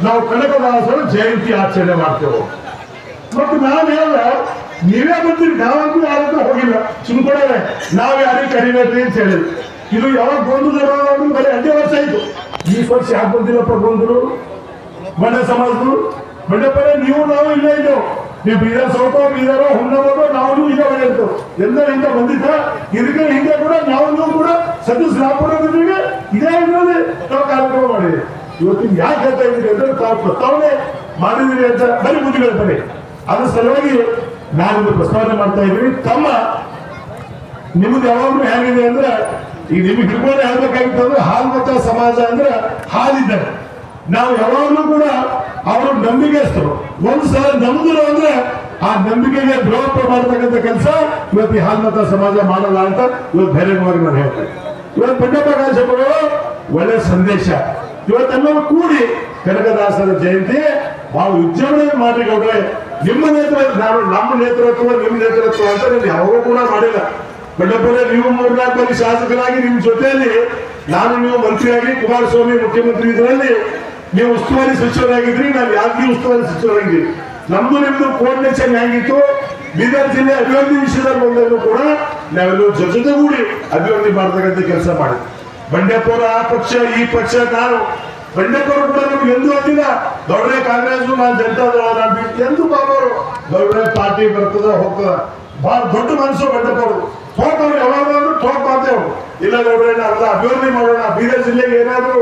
ನಾವು ಕನಕದಾಸರ ಜಯಂತಿ ಆಚರಣೆ ಮಾಡ್ತೇವೆ. ಮತ್ತು ನಾನು ಹೇಳ ನೀವೇ ಬಂದಿರಿ, ನಾವಂತೂ ಯಾರಂತ ಹೋಗಿಲ್ಲ, ಸುಮ್ಕೊಡೋಣ ನಾವ್ ಯಾರಿಗೆ ಕರಿಬೇಕ್ರಿ ಅಂತ ಹೇಳಿದ್ರು. ಇದು ಯಾವಾಗ ಗೊಂದಲು ಬರೀ 2 ವರ್ಷ ಆಯ್ತು. ಈ ವರ್ಷ ಯಾಕೆ ಬಂದಿಲ್ಲಪ್ಪ ಗೊಂದಲು? ಬಂಡ ಸಮಾಜರು ಬಂಡಪರ ನೀವು ನಾವು ಇಲ್ಲ ಇದ್ದೆವು. ನೀವು ಬೀದರ್ ಸೌಕೋ ಬೀದರೋ ಹುಣ್ಣಬೋದೋ ನಾವು ಈಗ ಬಂದಿರ್ತೇವೆ. ಎಲ್ಲರೂ ಹಿಂಗ ಬಂದಿದ್ದ ಇದಕ್ಕೆ ಹಿಂಗೆ ಕೂಡ ನಾವು ಕೂಡ ಸದಸ್ಯರಾಗ್ಬಿಡೋದ್ರಿಗೆ ಇದೇ ನಾವು ಕಾರ್ಯಕ್ರಮ ಮಾಡಿದ್ವಿ. ಇವತ್ತಿನ ಯಾಕೆ ಹೇಳ್ತಾ ಇದ್ದೀರಿ ಅಂದ್ರೆ ತಾವು ಪ್ರಸ್ತಾವನೆ ಮಾಡಿದಿರಿ ಅಂತ ಬರೀ ಮುಂದೆ ಹೇಳ್ತಾರೆ. ಅದ್ರ ಸಲುವಾಗಿ ನಾನಿಂದು ಪ್ರಸ್ತಾವನೆ ಮಾಡ್ತಾ ಇದ್ದೀವಿ. ತಮ್ಮ ನಿಮ್ದು ಯಾವಾಗಲೂ ಹೇಗಿದೆ ಅಂದ್ರೆ ಈಗ ನಿಮ್ಗೆ ಹಿಡ್ಕೊಂಡು ಹೇಳ್ಬೇಕಾಗಿತ್ತು ಅಂದ್ರೆ ಹಾಲ್ಮತ ಸಮಾಜ ಅಂದ್ರೆ ಹಾಲಿದ್ದಾರೆ. ನಾವು ಯಾವಾಗಲೂ ಕೂಡ ಅವರು ನಂಬಿಕೆಸ್ತರು. ಒಂದ್ಸಲ ನಂಬಿದ್ರು ಅಂದ್ರೆ ಆ ನಂಬಿಕೆಗೆ ದ್ರೋಹ ಮಾಡತಕ್ಕಂಥ ಕೆಲಸ ಇವತ್ತು ಈ ಹಾಲ್ಮತ ಸಮಾಜ ಮಾಡಲ್ಲ ಅಂತ ಇವತ್ತು ಧೈರ್ಯವಾಗಿ ನಾನು ಹೇಳ್ತೇನೆ. ಇವತ್ತು ಬಂಡಪ್ಪ ಕಾಶಪ್ಪರು ಒಳ್ಳೆ ಸಂದೇಶ. ಇವತ್ತೆಲ್ಲರೂ ಕೂಡಿ ಕನಕದಾಸರ ಜಯಂತಿ ಬಹಳ ವಿಜೃಂಭಣೆ ಮಾಡಿ ಗೌಡ್ರೆ. ನಿಮ್ಮ ನೇತೃತ್ವ, ನಮ್ಮ ನೇತೃತ್ವ, ನಿಮ್ಮ ನೇತೃತ್ವ ಅಂತ ನೀವು ಯಾವಾಗೂ ಕೂಡ ಮಾಡಿಲ್ಲ. ಬಂಡಪ್ಪರೇ ನೀವು 3-4 ಮಂದಿ ಶಾಸಕರಾಗಿ ನಿಮ್ಮ ಜೊತೆಯಲ್ಲಿ ನಾನು ನೀವು ಮಂತ್ರಿಯಾಗಿ, ಕುಮಾರಸ್ವಾಮಿ ಮುಖ್ಯಮಂತ್ರಿ ಇದರಲ್ಲಿ ನೀವು ಉಸ್ತುವಾರಿ ಸಚಿವರಾಗಿದ್ರಿ, ನಾವು ಯಾಕೆ ಉಸ್ತುವಾರಿ ಸಚಿವರಾಗಿದ್ವಿ. ನಮ್ದು ನಿಮ್ದು ಕೋಆರ್ಡಿನೇಷನ್ ಹೆಂಗಿತ್ತು. ಬೀದರ್ ಜಿಲ್ಲೆ ಅಭಿವೃದ್ಧಿ ವಿಷಯದಲ್ಲಿ ಬಂದಾಗಲೂ ಕೂಡ ನಾವೆಲ್ಲರೂ ಜೊತೆಗೂಡಿ ಅಭಿವೃದ್ಧಿ ಮಾಡತಕ್ಕಂಥ ಕೆಲಸ ಮಾಡಿದ್ವಿ. ಬಂಡೆಪ್ಪರ ಆ ಪಕ್ಷ ಈ ಪಕ್ಷ ನಾನು ಬಂಡೆಪ್ಪರು ಕೂಡ ನಮ್ಗೆ ಎಂದೂ ಅಂದಿಲ್ಲ ದೊಡ್ಡ ಕಾಂಗ್ರೆಸ್ ನಾನು ಜನತಾದಳ ನಾನು ಬಿಟ್ಟು ಎಂದು ಬಾಬರು ದೊಡ್ಡ ಪಾರ್ಟಿ ಬರ್ತದ ಹೋಗ್ತದ. ಬಹಳ ದೊಡ್ಡ ಮನಸ್ಸು ಬಂಡೆಪ್ಪರು. ಥೋಕ್ ಅವ್ರು ಯಾವಾಗಾದ್ರೂ ಥೋಕ್ ಮಾಡ್ತೇವೆ. ಇಲ್ಲ ನೋಡ್ರಿ ನಾವೆಲ್ಲ ಅಭಿವೃದ್ಧಿ ಮಾಡೋಣ, ಬೀದರ್ ಜಿಲ್ಲೆಗೆ ಏನಾದ್ರು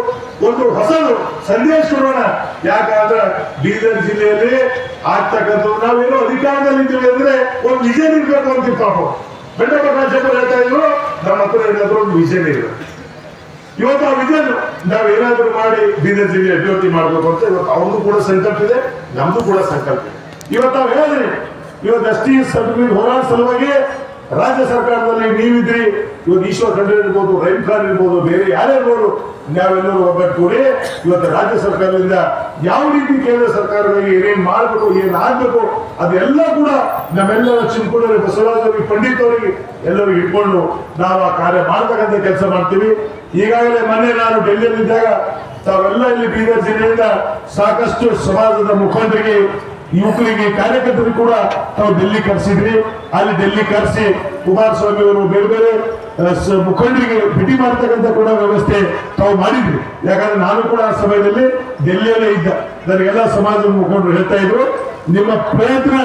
ಒಂದು ಹೊಸದು ಸಂದೇಶ ಕೊಡೋಣ. ಯಾಕಂದ್ರೆ ಬೀದರ್ ಜಿಲ್ಲೆಯಲ್ಲಿ ಆಗ್ತಕ್ಕಂಥದ್ದು ನಾವೇನೋ ಅಧಿಕಾರದಲ್ಲಿ ಇದ್ದೀವಿ ಅಂದ್ರೆ ಒಂದು ವಿಷನ್ ಇರ್ಬೇಕು ಅಂತ ಪಾಪ ಬಂಡಪ್ಪ ಕಾಶಪ್ಪರು ಹೇಳ್ತಾ ಇದ್ರು. ನಮ್ಮ ಹತ್ರ ಏನಾದ್ರು ಒಂದು ವಿಷನ್ ಇಲ್ಲ. ಇವತ್ತು ಆ ವಿಷನ್ ನಾವೇನಾದ್ರೂ ಮಾಡಿ ಬೀದರ್ ಜಿಲ್ಲೆ ಅಭಿವೃದ್ಧಿ ಮಾಡ್ಬೇಕು ಅಂತ ಇವತ್ತು ಅವ್ರದ್ದು ಕೂಡ ಸಂಕಲ್ಪ ಇದೆ, ನಮ್ದು ಕೂಡ ಸಂಕಲ್ಪ ಇದೆ. ಇವತ್ತು ನಾವು ಹೇಳಿದ್ರಿ ಇವತ್ತು ST ಸರ್ಟಿಫಿಕೇಟ್ ಹೋರಾಟ ಸಲುವಾಗಿ ರಾಜ್ಯ ಸರ್ಕಾರದಲ್ಲಿ ನೀವಿದ್ರಿ. ಇವತ್ತು ಈಶ್ವರ್ ಖಂಡ್ರೆ ಇರ್ಬೋದು, ರಹೀಂ ಖಾನ್ ಇರ್ಬೋದು, ಬೇರೆ ಯಾರೇ ಇರ್ಬೋದು, ನಾವೆಲ್ಲರೂ ಒಗ್ಗಟ್ಟುಗೂಡಿ ಇವತ್ತು ರಾಜ್ಯ ಸರ್ಕಾರದಿಂದ ಯಾವ ರೀತಿ ಕೇಂದ್ರ ಸರ್ಕಾರಗಳಿಗೆ ಏನೇನು ಮಾಡಬೇಕು, ಏನ್ ಆಗ್ಬೇಕು ಅದೆಲ್ಲ ಕೂಡ ನಮ್ಮೆಲ್ಲರ ಚಿಂತಕರಿಗೆ, ಬಸವರಾಜರಿಗೆ, ಪಂಡಿತ್ ಅವರಿಗೆ ಎಲ್ಲರಿಗೂ ಇಟ್ಕೊಂಡು ನಾವು ಆ ಕಾರ್ಯ ಮಾಡ್ತಕ್ಕಂಥ ಕೆಲಸ ಮಾಡ್ತೀವಿ. ಈಗಾಗಲೇ ಮೊನ್ನೆ ನಾನು ಡೆಲ್ಲಿಯಲ್ಲಿದ್ದಾಗ ತಾವೆಲ್ಲ ಇಲ್ಲಿ ಬೀದರ್ ಜಿಲ್ಲೆಯಿಂದ ಸಾಕಷ್ಟು ಸಮಾಜದ ಮುಖಂಡರಿಗೆ, ಯುವಕರಿಗೆ, ಕಾರ್ಯಕರ್ತರಿಗೆ ಕೂಡ ತಾವು ಡೆಲ್ಲಿ ಕರೆಸಿದ್ರಿ. ಅಲ್ಲಿ ಡೆಲ್ಲಿ ಕರೆಸಿ ಕುಮಾರಸ್ವಾಮಿ ಅವರು ಬೇರೆ ಬೇರೆ ಮುಖಂಡರಿಗೆ ಭೇಟಿ ಮಾಡತಕ್ಕಂಥ ಕೂಡ ವ್ಯವಸ್ಥೆ ತಾವು ಮಾಡಿದ್ರಿ. ಯಾಕಂದ್ರೆ ನಾನು ಕೂಡ ಆ ಸಮಯದಲ್ಲಿ ಡೆಲ್ಲಿಯಲ್ಲೇ ಇದ್ದ. ನನಗೆಲ್ಲ ಸಮಾಜದ ಮುಖಂಡರು ಹೇಳ್ತಾ ಇದ್ರು ನಿಮ್ಮ ಪ್ರಯತ್ನ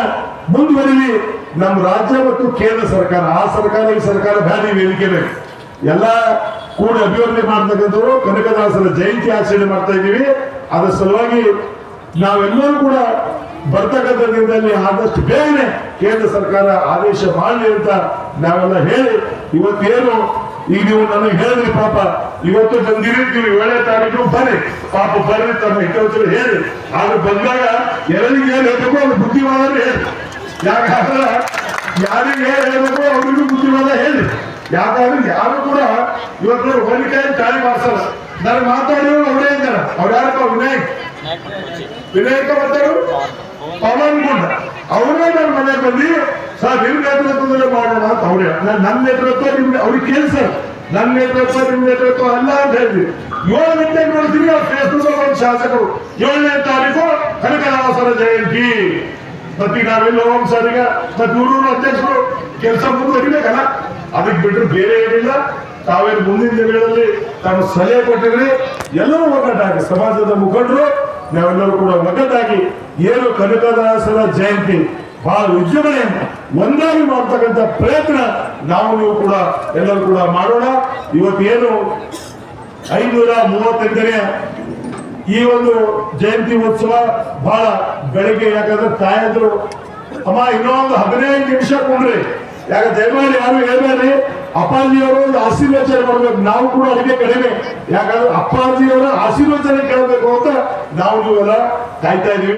ಮುಂದುವರಿಲಿ. ನಮ್ಮ ರಾಜ್ಯ ಮತ್ತು ಕೇಂದ್ರ ಸರ್ಕಾರ, ಆ ಸರ್ಕಾರ ಈ ಸರ್ಕಾರ ಬ್ಯಾಡಿ ವೇದಿಕೆ ಬೇಕು, ಎಲ್ಲ ಕೂಡ ಅಭಿವೃದ್ಧಿ ಮಾಡ್ತಕ್ಕಂಥವ್ರು ಕನಕದಾಸರ ಜಯಂತಿ ಆಚರಣೆ ಮಾಡ್ತಾ ಇದ್ದೀವಿ. ಅದರ ಸಲುವಾಗಿ ನಾವೆಲ್ಲರೂ ಕೂಡ ಬರ್ತಕ್ಕಂಥ ದಿನದಲ್ಲಿ ಆದಷ್ಟು ಬೇಗನೆ ಕೇಂದ್ರ ಸರ್ಕಾರ ಆದೇಶ ಮಾಡಲಿ ಅಂತ ನಾವೆಲ್ಲ ಹೇಳಿ ಇವತ್ತೇನು ಈಗ ನೀವು ನನಗೆ ಹೇಳಿದ್ರಿ ಪಾಪ ಇವತ್ತು ಬಂದಿರಿ, ನೀವು 7ನೇ ತಾರೀಕು ಬರ್ರಿ ಪಾಪ ಬರ್ರಿ ತಮ್ಮ ಹಿತವಚನ ಹೇಳಿ. ಆದ್ರೆ ಬಂದಾಗ ಎಲ್ಲರಿಗೆ ಏನ್ ಹೇಳ್ಬೇಕು ಅವ್ರು ಬುದ್ಧಿವಾದ ಹೇಳಿ. ಯಾಕಂದ್ರೆ ಯಾರಿಗೆ ಏನ್ ಹೇಳ್ಬೇಕು ಅವ್ರಿಗೂ ಬುದ್ಧಿವಾದ ಹೇಳಿ. ಯಾಕಂದ್ರೆ ಯಾರು ಕೂಡ ಇವತ್ತು ಹೋಲಿಕೆ ತಾಳಿ ಮಾಡ್ಸಲ್ಲ. ನನಗೆ ಮಾತಾಡಿದ್ರು ಅವರೇ ಇದ್ದಾರೆ. ಅವ್ರು ಯಾರಪ್ಪ? ವಿನಾಯಕ ಬರ್ತಾರು, ಪವನ್ ಗುಂಡ ಅವರೇ ನನ್ನ ಮನೆಗೆ ಬಂದು ಸರ್ ನಿಮ್ ನೇತೃತ್ವದಲ್ಲೇ ಮಾಡೋಣ ಅಂತ ಅವ್ರೆ. ನನ್ನ ನೇತೃತ್ವ ನಿಮ್ಗೆ ಅವ್ರಿಗೆ ಕೇಳಿಸ, ನನ್ನ ನೇತೃತ್ವ ನಿಮ್ ನೇತೃತ್ವ ಅಲ್ಲ ಅಂತ ಹೇಳಿದ್ವಿ. 7 ಗಂಟೆಗೆ ನೋಡ್ತೀವಿ ಅವ್ರು ಫೇಸ್ಬುಕ್ ಒಂದು ಶಾಸಕರು 7ನೇ ತಾರೀಕು ಕನಕದಾಸರ ಜಯಂತಿ. ಮತ್ತೀಗ ನಾವೆಲ್ಲ ಹೋಮ್ ಸರ್ ಈಗ ಮತ್ತೆ ಊರೂರು ಅಧ್ಯಕ್ಷರು ಕೆಲಸ ಮುಂದುವರಿಬೇಕಲ್ಲ, ಅದಕ್ಕೆ ಬಿಟ್ಟರೆ ಬೇರೆ ಏನಿಲ್ಲ. ತಾವೇನು ಮುಂದಿನ ದಿನಗಳಲ್ಲಿ ತಾವು ಸಲಹೆ ಕೊಟ್ಟಿದ್ರಿ. ಎಲ್ಲರೂ ಒಗ್ಗಟ್ಟಾಗಿ ಸಮಾಜದ ಮುಖಂಡರು ನಾವೆಲ್ಲರೂ ಕೂಡ ಒಗ್ಗಟ್ಟಾಗಿ ಏನು ಕನಕದಾಸರ ಜಯಂತಿ ಬಹಳ ವಿಜೃಂಭಣೆಯಿಂದ ಒಂದಾಗಿ ಮಾಡ್ತಕ್ಕಂಥ ಪ್ರಯತ್ನ ನಾವು ನೀವು ಕೂಡ ಎಲ್ಲರೂ ಕೂಡ ಮಾಡೋಣ. ಇವತ್ತೇನು 538ನೇ ಈ ಒಂದು ಜಯಂತಿ ಉತ್ಸವ ಬಹಳ ಬೆಳಗ್ಗೆ, ಯಾಕಂದ್ರೆ ತಾಯಂದ್ರು ಅಮ್ಮ ಇನ್ನೊಂದು 15 ನಿಮಿಷ ಕೊಂಡ್ರಿ, ಯಾಕೆ ದಯಮಾಡಿ ಯಾರು ಹೇಳ್ಬೇಡ್ರಿ. ಅಪ್ಪಾಜಿಯವರು ಒಂದು ಆಶೀರ್ವಚನೆ ಮಾಡ್ಬೇಕು. ನಾವು ಕೂಡ ಅದಕ್ಕೆ ಕಡಿಮೆ, ಯಾಕಂದ್ರೆ ಅಪ್ಪಾಜಿಯವರ ಆಶೀರ್ವಚನೆ ಕೇಳಬೇಕು ಅಂತ ನಾವು ನೀವೆಲ್ಲ ಕಾಯ್ತಾ ಇದೀವಿ.